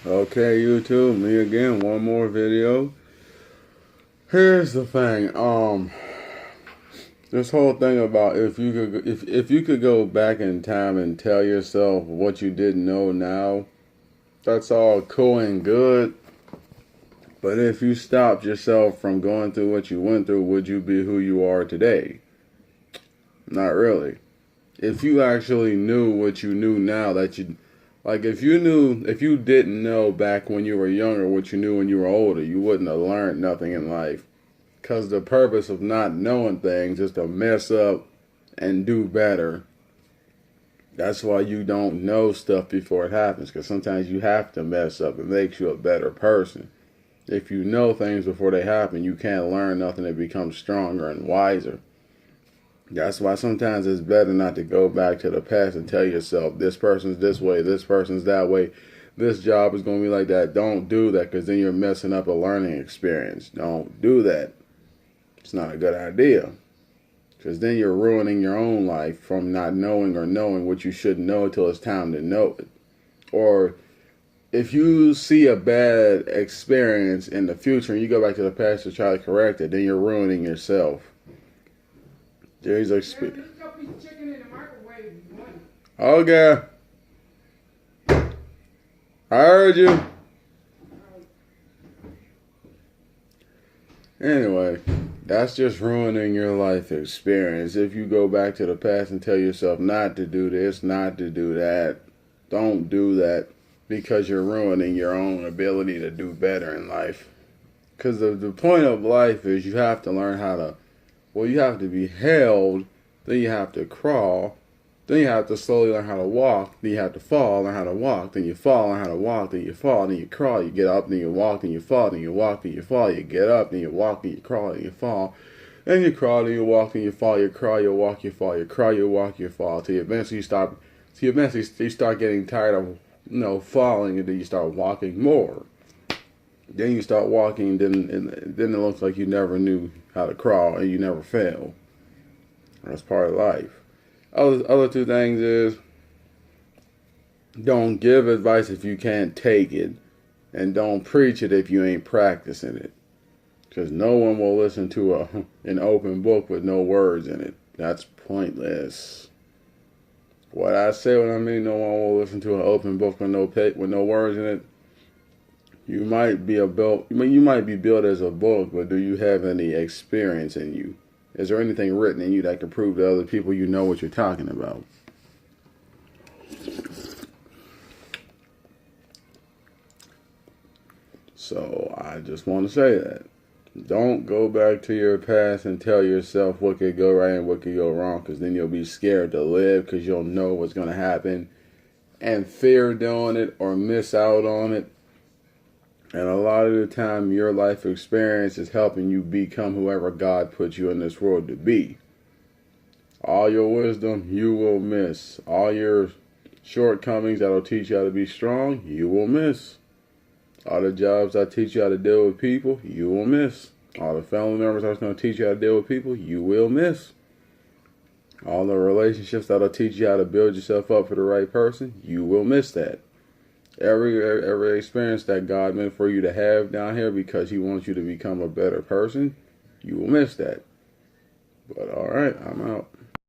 Okay, YouTube, me again, one more video. Here's the thing, this whole thing about if you could go back in time and tell yourself what you didn't know now, that's all cool and good. But if you stopped yourself from going through what you went through, would you be who you are today? Not really. If you actually knew what you knew now, that you like, if you didn't know back when you were younger what you knew when you were older, you wouldn't have learned nothing in life. Because the purpose of not knowing things is to mess up and do better. That's why you don't know stuff before it happens. Because sometimes you have to mess up. It makes you a better person. If you know things before they happen, you can't learn nothing and become stronger and wiser. That's why sometimes it's better not to go back to the past and tell yourself, this person's this way, this person's that way, this job is going to be like that. Don't do that, because then you're messing up a learning experience. Don't do that. It's not a good idea, because then you're ruining your own life from not knowing or knowing what you should know until it's time to know it. Or if you see a bad experience in the future and you go back to the past to try to correct it, then you're ruining yourself. There's experience. Okay. I heard you. Anyway, that's just ruining your life experience. If you go back to the past and tell yourself not to do this, not to do that, don't do that, because you're ruining your own ability to do better in life. Because the point of life is you have to learn how to, well, you have to be held, then you have to crawl, then you have to slowly learn how to walk, then you have to fall, learn how to walk, then you fall, learn how to walk, then you fall, then you crawl, you get up, then you walk, then you fall, then you walk, then you fall, you get up, then you walk, then you crawl, then you fall, then you crawl, then you walk, then you fall, you crawl, you walk, you fall, you crawl, you walk, you fall, till you eventually start getting tired of, falling, and then you start walking more. Then you start walking, then it looks like you never knew how to crawl and you never fail. That's part of life. Other two things is, don't give advice if you can't take it, and don't preach it if you ain't practicing it. Because no one will listen to an open book with no words in it. That's pointless. What I say when I mean no one will listen to an open book with no words in it. You might be built as a book, but do you have any experience in you? Is there anything written in you that can prove to other people you know what you're talking about? So I just want to say that. Don't go back to your past and tell yourself what could go right and what could go wrong, because then you'll be scared to live, because you'll know what's going to happen and fear doing it or miss out on it. And a lot of the time, your life experience is helping you become whoever God put you in this world to be. All your wisdom, you will miss. All your shortcomings that'll teach you how to be strong, you will miss. All the jobs that teach you how to deal with people, you will miss. All the family members that's going to teach you how to deal with people, you will miss. All the relationships that'll teach you how to build yourself up for the right person, you will miss that. Every experience that God meant for you to have down here because He wants you to become a better person, you will miss that. But alright, I'm out.